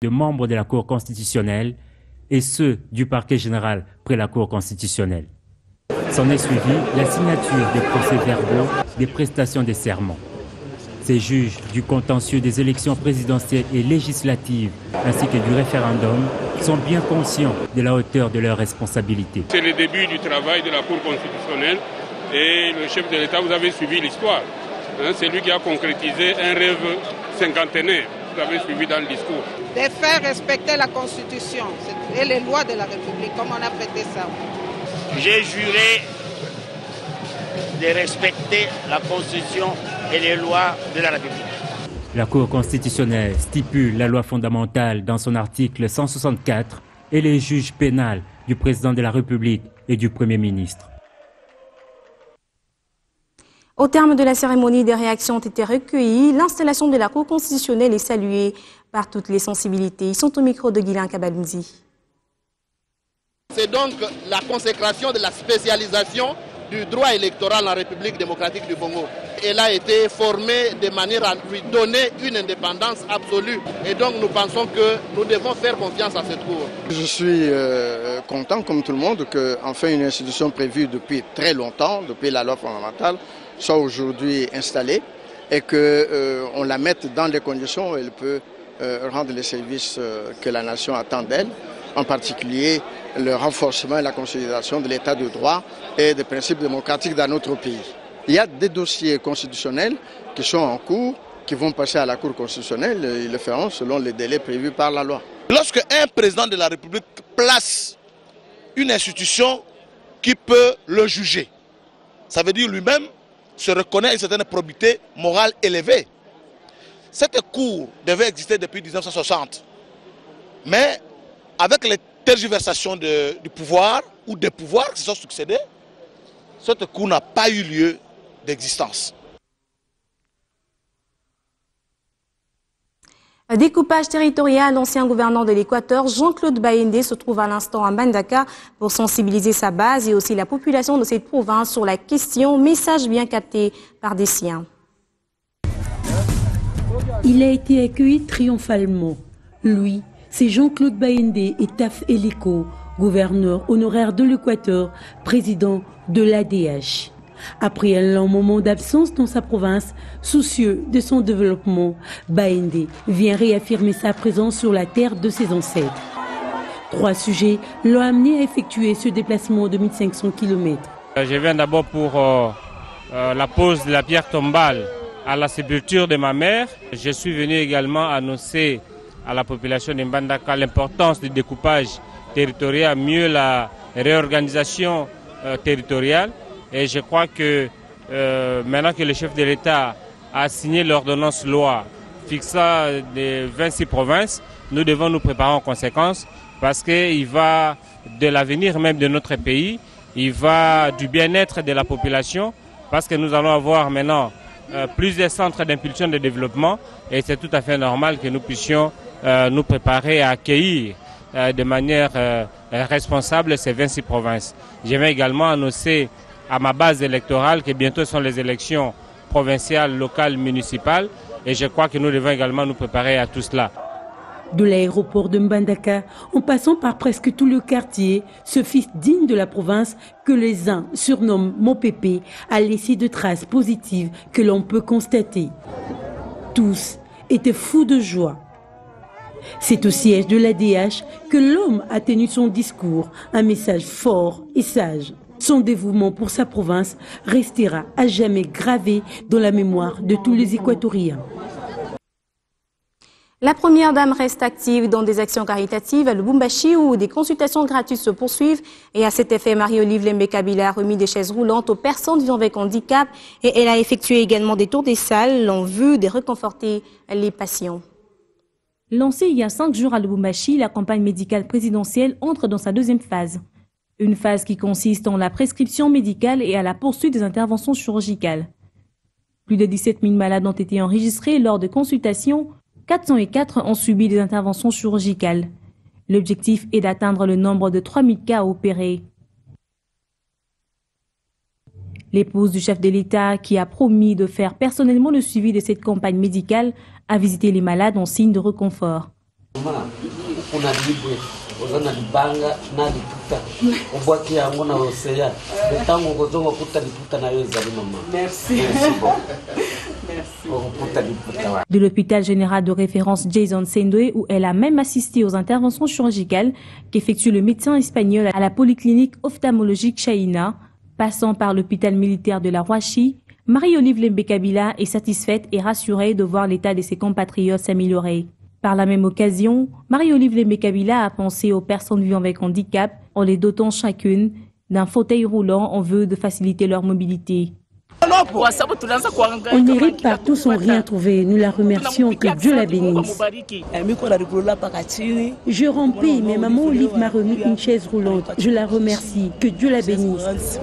de membres de la Cour constitutionnelle et ceux du parquet général près la Cour constitutionnelle. S'en est suivi la signature des procès-verbaux des prestations des serments. Ces juges du contentieux des élections présidentielles et législatives ainsi que du référendum sont bien conscients de la hauteur de leurs responsabilités. C'est le début du travail de la Cour constitutionnelle et le chef de l'État, vous avez suivi l'histoire. C'est lui qui a concrétisé un rêve cinquantenaire, vous avez suivi dans le discours. De faire respecter la Constitution et les lois de la République, comme on a prêté ça. J'ai juré de respecter la Constitution et les lois de la République. La Cour constitutionnelle stipule la loi fondamentale dans son article 164 et les juges pénals du président de la République et du Premier ministre. Au terme de la cérémonie, des réactions ont été recueillies. L'installation de la Cour constitutionnelle est saluée par toutes les sensibilités. Ils sont au micro de Guilain Kabalouzi. C'est donc la consécration de la spécialisation du droit électoral en République démocratique du Congo. Elle a été formée de manière à lui donner une indépendance absolue. Et donc nous pensons que nous devons faire confiance à cette Cour. Je suis content, comme tout le monde, qu'enfin une institution prévue depuis très longtemps, depuis la loi fondamentale, soit aujourd'hui installée et qu'on la mette dans les conditions où elle peut rendre les services que la nation attend d'elle, en particulier le renforcement et la consolidation de l'état de droit et des principes démocratiques dans notre pays. Il y a des dossiers constitutionnels qui sont en cours, qui vont passer à la Cour constitutionnelle, ils le feront selon les délais prévus par la loi. Lorsque un président de la République place une institution qui peut le juger, ça veut dire lui-même se reconnaît une certaine probité morale élevée. Cette Cour devait exister depuis 1960, mais avec les tergiversations du pouvoir ou des pouvoirs qui se sont succédés, cette Cour n'a pas eu lieu d'existence. Découpage territorial, l'ancien gouverneur de l'Équateur, Jean-Claude Bayendé, se trouve à l'instant à Mbandaka pour sensibiliser sa base et aussi la population de cette province sur la question. Message bien capté par des siens. Il a été accueilli triomphalement. Lui, c'est Jean-Claude Bayendé et Taf Eliko, gouverneur honoraire de l'Équateur, président de l'ADH. Après un long moment d'absence dans sa province, soucieux de son développement, Bayendé vient réaffirmer sa présence sur la terre de ses ancêtres. 3 sujets l'ont amené à effectuer ce déplacement de 1500 km. Je viens d'abord pour la pose de la pierre tombale à la sépulture de ma mère. Je suis venu également annoncer à la population de Mbandaka l'importance du découpage territorial, mieux la réorganisation territoriale. Et je crois que maintenant que le chef de l'État a signé l'ordonnance loi fixant les 26 provinces, nous devons nous préparer en conséquence parce qu'il va de l'avenir même de notre pays, il va du bien-être de la population parce que nous allons avoir maintenant plusieurs centres d'impulsion de développement et c'est tout à fait normal que nous puissions nous préparer à accueillir de manière responsable ces 26 provinces. Je vais également annoncer à ma base électorale que bientôt sont les élections provinciales, locales, municipales et je crois que nous devons également nous préparer à tout cela. De l'aéroport de Mbandaka, en passant par presque tout le quartier, ce fils digne de la province que les uns surnomment Mopépé a laissé de traces positives que l'on peut constater. Tous étaient fous de joie. C'est au siège de l'ADH que l'homme a tenu son discours, un message fort et sage. Son dévouement pour sa province restera à jamais gravé dans la mémoire de tous les Équatoriens. La première dame reste active dans des actions caritatives à Lubumbashi où des consultations gratuites se poursuivent. Et à cet effet, Marie-Olive Lembe-Kabila a remis des chaises roulantes aux personnes vivant avec handicap et elle a effectué également des tours des salles en vue de réconforter les patients. Lancée il y a 5 jours à Lubumbashi, la campagne médicale présidentielle entre dans sa deuxième phase. Une phase qui consiste en la prescription médicale et à la poursuite des interventions chirurgicales. Plus de 17 000 malades ont été enregistrés lors de consultations. 404 ont subi des interventions chirurgicales. L'objectif est d'atteindre le nombre de 3000 cas opérés. L'épouse du chef de l'État, qui a promis de faire personnellement le suivi de cette campagne médicale, a visité les malades en signe de réconfort. Merci. De l'hôpital général de référence Jason Sendwe, où elle a même assisté aux interventions chirurgicales qu'effectue le médecin espagnol à la polyclinique ophtalmologique Chaïna, passant par l'hôpital militaire de la Roachi, Marie-Olive Lembe-Kabila est satisfaite et rassurée de voir l'état de ses compatriotes s'améliorer. Par la même occasion, Marie-Olive Lembe-Kabila a pensé aux personnes vivant avec handicap en les dotant chacune d'un fauteuil roulant en vue de faciliter leur mobilité. On hérite partout sans rien trouver. Nous la remercions, que Dieu la bénisse. Je rampais, mais maman Olive m'a remis une chaise roulante. Je la remercie, que Dieu la bénisse.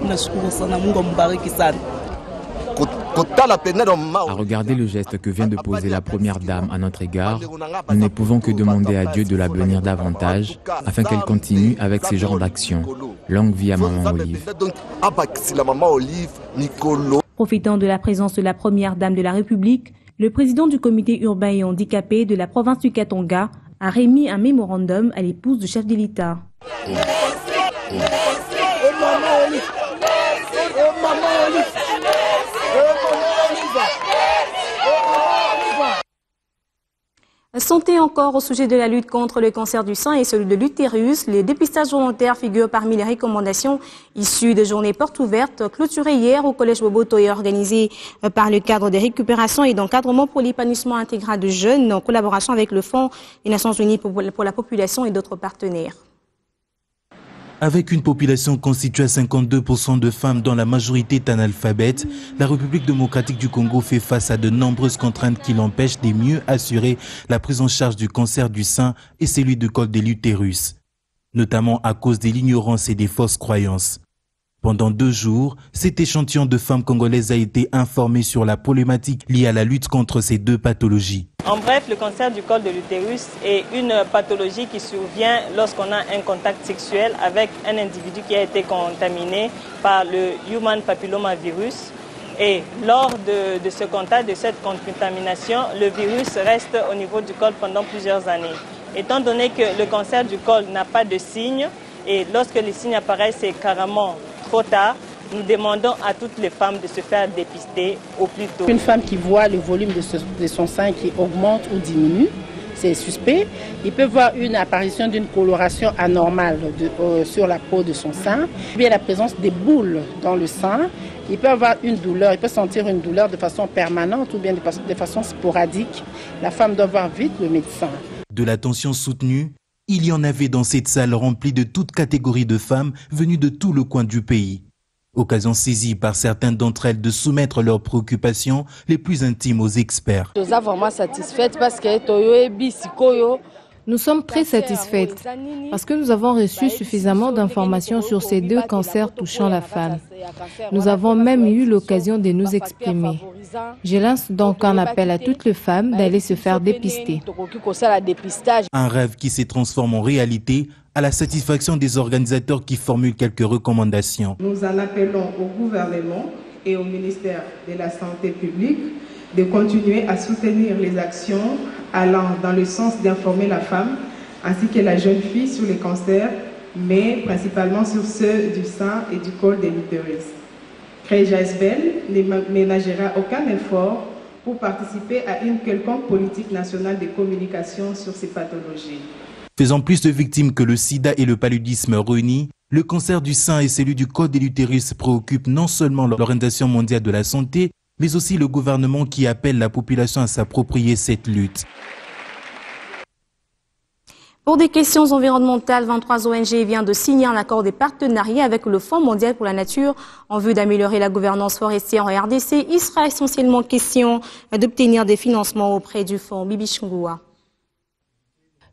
À regarder le geste que vient de poser la première dame à notre égard, nous ne pouvons que demander à Dieu de la bénir davantage afin qu'elle continue avec ce genre d'action. Longue vie à maman Olive. Profitant de la présence de la première dame de la République, le président du comité urbain et handicapé de la province du Katanga a remis un mémorandum à l'épouse du chef de l'État. Santé encore au sujet de la lutte contre le cancer du sein et celui de l'utérus. Les dépistages volontaires figurent parmi les recommandations issues de journées portes ouvertes clôturées hier au Collège Boboto et organisées par le cadre des récupérations et d'encadrement pour l'épanouissement intégral de jeunes en collaboration avec le Fonds des Nations Unies pour la population et d'autres partenaires. Avec une population constituée à 52% de femmes dont la majorité est analphabète, la République démocratique du Congo fait face à de nombreuses contraintes qui l'empêchent de mieux assurer la prise en charge du cancer du sein et celui du col de l'utérus, notamment à cause de l'ignorance et des fausses croyances. Pendant 2 jours, cet échantillon de femmes congolaises a été informé sur la problématique liée à la lutte contre ces 2 pathologies. En bref, le cancer du col de l'utérus est une pathologie qui survient lorsqu'on a un contact sexuel avec un individu qui a été contaminé par le human papillomavirus. Et lors de ce contact, de cette contamination, le virus reste au niveau du col pendant plusieurs années. Étant donné que le cancer du col n'a pas de signes, et lorsque les signes apparaissent, c'est carrément trop tard, nous demandons à toutes les femmes de se faire dépister au plus tôt. Une femme qui voit le volume de son sein qui augmente ou diminue, c'est suspect. Il peut voir une apparition d'une coloration anormale sur la peau de son sein, ou bien la présence des boules dans le sein. Il peut avoir une douleur, il peut sentir une douleur de façon permanente ou bien de façon sporadique. La femme doit voir vite le médecin. De l'attention soutenue, il y en avait dans cette salle remplie de toutes catégories de femmes venues de tout le coin du pays. Occasion saisie par certaines d'entre elles de soumettre leurs préoccupations les plus intimes aux experts. Nous sommes vraiment satisfaites parce que nous sommes très satisfaites parce que nous avons reçu suffisamment d'informations sur ces 2 cancers touchant la femme. Nous avons même eu l'occasion de nous exprimer. Je lance donc un appel à toutes les femmes d'aller se faire dépister. Un rêve qui se transforme en réalité à la satisfaction des organisateurs qui formulent quelques recommandations. Nous en appelons au gouvernement et au ministère de la Santé publique de continuer à soutenir les actions allant dans le sens d'informer la femme ainsi que la jeune fille sur les cancers, mais principalement sur ceux du sein et du col de l'utérus. CREJ-ASBL ne ménagera aucun effort pour participer à une quelconque politique nationale de communication sur ces pathologies. Faisant plus de victimes que le sida et le paludisme réunis, le cancer du sein et celui du col de l'utérus préoccupent non seulement l'Organisation mondiale de la santé, mais aussi le gouvernement qui appelle la population à s'approprier cette lutte. Pour des questions environnementales, 23 ONG viennent de signer un accord de partenariat avec le Fonds mondial pour la nature en vue d'améliorer la gouvernance forestière en RDC. Il sera essentiellement question d'obtenir des financements auprès du Fonds Bibi Chungoua.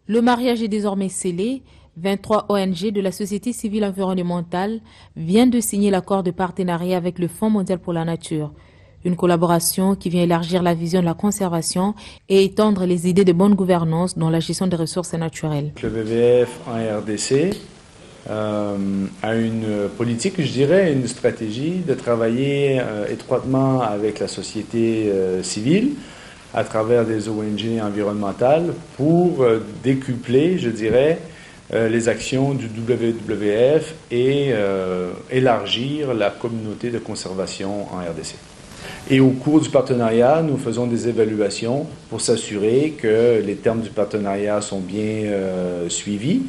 Le mariage est désormais scellé. 23 ONG de la société civile environnementale viennent de signer l'accord de partenariat avec le Fonds mondial pour la nature. Une collaboration qui vient élargir la vision de la conservation et étendre les idées de bonne gouvernance dans la gestion des ressources naturelles. Le WWF en RDC a une politique, je dirais, une stratégie de travailler étroitement avec la société civile à travers des ONG environnementales pour décupler, je dirais, les actions du WWF et élargir la communauté de conservation en RDC. Et au cours du partenariat, nous faisons des évaluations pour s'assurer que les termes du partenariat sont bien suivis,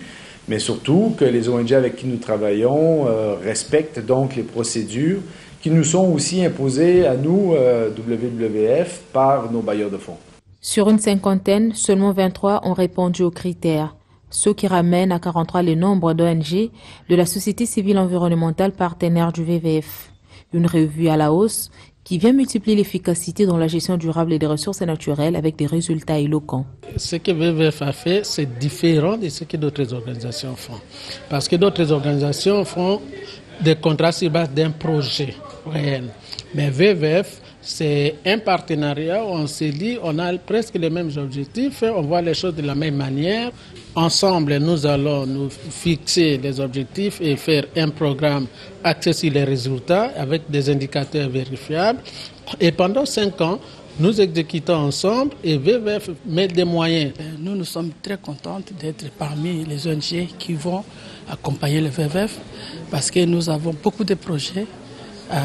mais surtout que les ONG avec qui nous travaillons respectent donc les procédures qui nous sont aussi imposées à nous, WWF, par nos bailleurs de fonds. Sur une cinquantaine, seulement 23 ont répondu aux critères, ce qui ramène à 43 le nombre d'ONG de la société civile environnementale partenaire du WWF. Une revue à la hausse qui vient multiplier l'efficacité dans la gestion durable des ressources naturelles avec des résultats éloquents. Ce que WWF a fait, c'est différent de ce que d'autres organisations font. Parce que d'autres organisations font des contrats sur base d'un projet réel. Mais WWF, c'est un partenariat où on se dit, on a presque les mêmes objectifs, on voit les choses de la même manière. Ensemble, nous allons nous fixer les objectifs et faire un programme axé sur les résultats avec des indicateurs vérifiables. Et pendant 5 ans, nous exécutons ensemble et WWF met des moyens. Nous sommes très contents d'être parmi les ONG qui vont accompagner le WWF parce que nous avons beaucoup de projets à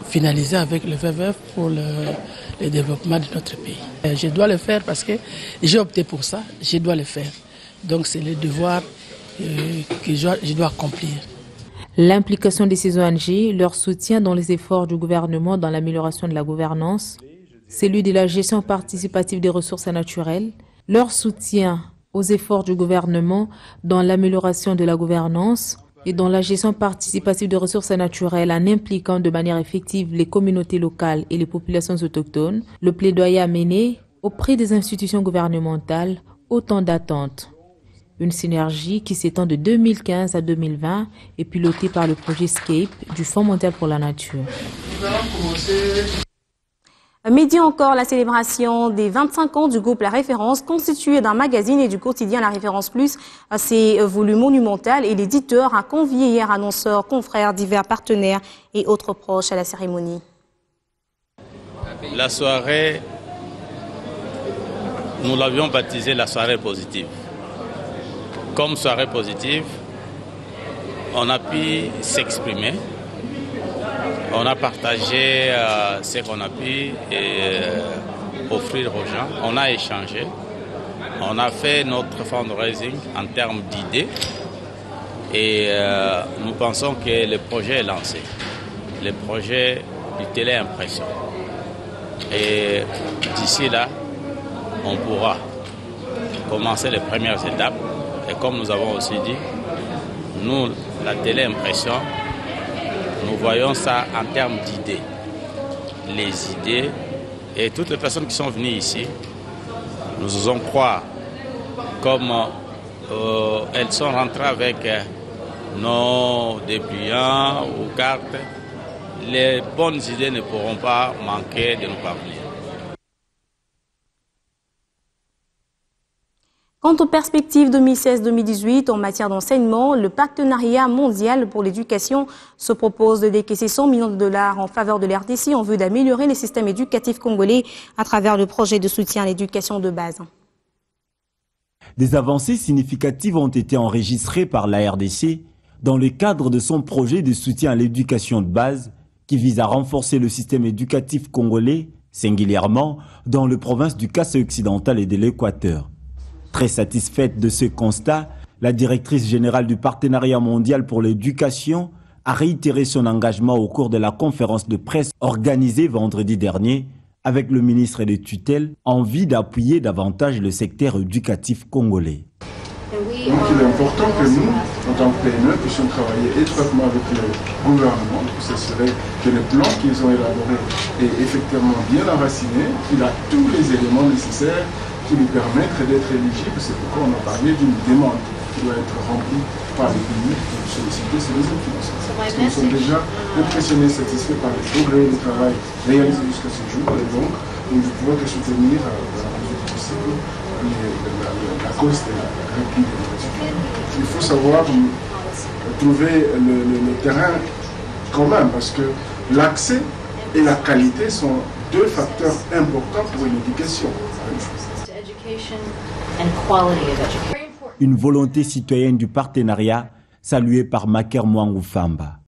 finaliser avec le WWF pour le développement de notre pays. Je dois le faire parce que j'ai opté pour ça, je dois le faire. Donc c'est le devoir que je dois accomplir. L'implication de ces ONG, leur soutien dans les efforts du gouvernement dans l'amélioration de la gouvernance, celui de la gestion participative des ressources naturelles, leur soutien aux efforts du gouvernement dans l'amélioration de la gouvernance et dans la gestion participative des ressources naturelles en impliquant de manière effective les communautés locales et les populations autochtones, le plaidoyer à mener auprès des institutions gouvernementales, autant d'attentes. Une synergie qui s'étend de 2015 à 2020 est pilotée par le projet SCAPE du Fonds mondial pour la nature. Midi encore, la célébration des 25 ans du groupe La Référence, constitué d'un magazine et du quotidien La Référence Plus, s'est voulu monumental et l'éditeur a convié hier annonceurs, confrères, divers partenaires et autres proches à la cérémonie. La soirée, nous l'avions baptisée la soirée positive. Comme soirée positive, on a pu s'exprimer, on a partagé ce qu'on a pu offrir aux gens, on a échangé, on a fait notre fundraising en termes d'idées et nous pensons que le projet est lancé, le projet du télé-impression. Et d'ici là, on pourra commencer les premières étapes. Et comme nous avons aussi dit, nous, la télé-impression, nous voyons ça en termes d'idées. Les idées et toutes les personnes qui sont venues ici, nous osons croire comme elles sont rentrées avec nos dépliants ou cartes, les bonnes idées ne pourront pas manquer de nous parvenir. Quant aux perspectives 2016-2018 en matière d'enseignement, le partenariat mondial pour l'éducation se propose de décaisser 100 millions de dollars en faveur de l'RDC en vue d'améliorer les systèmes éducatifs congolais à travers le projet de soutien à l'éducation de base. Des avancées significatives ont été enregistrées par la RDC dans le cadre de son projet de soutien à l'éducation de base qui vise à renforcer le système éducatif congolais, singulièrement dans les provinces du Kasaï occidental et de l'Équateur. Très satisfaite de ce constat, la directrice générale du Partenariat mondial pour l'éducation a réitéré son engagement au cours de la conférence de presse organisée vendredi dernier avec le ministre de tutelle en vue d'appuyer davantage le secteur éducatif congolais. Donc il est important que nous, en tant que PME, puissions travailler étroitement avec le gouvernement pour s'assurer que le plan qu'ils ont élaboré est effectivement bien enraciné, qu'il a tous les éléments nécessaires qui lui permettent d'être éligible. C'est pourquoi on a parlé d'une demande qui doit être remplie par les pays pour solliciter ces réseaux financiers. Parce que nous sommes déjà impressionnés, satisfaits par les progrès du travail réalisé jusqu'à ce jour et donc nous ne pouvons que soutenir dans la mesure du possible la cause de la République démocratique. Il faut savoir trouver le terrain quand même parce que l'accès et la qualité sont deux facteurs importants pour une éducation. Une volonté citoyenne du partenariat saluée par Maker Mwangou Famba.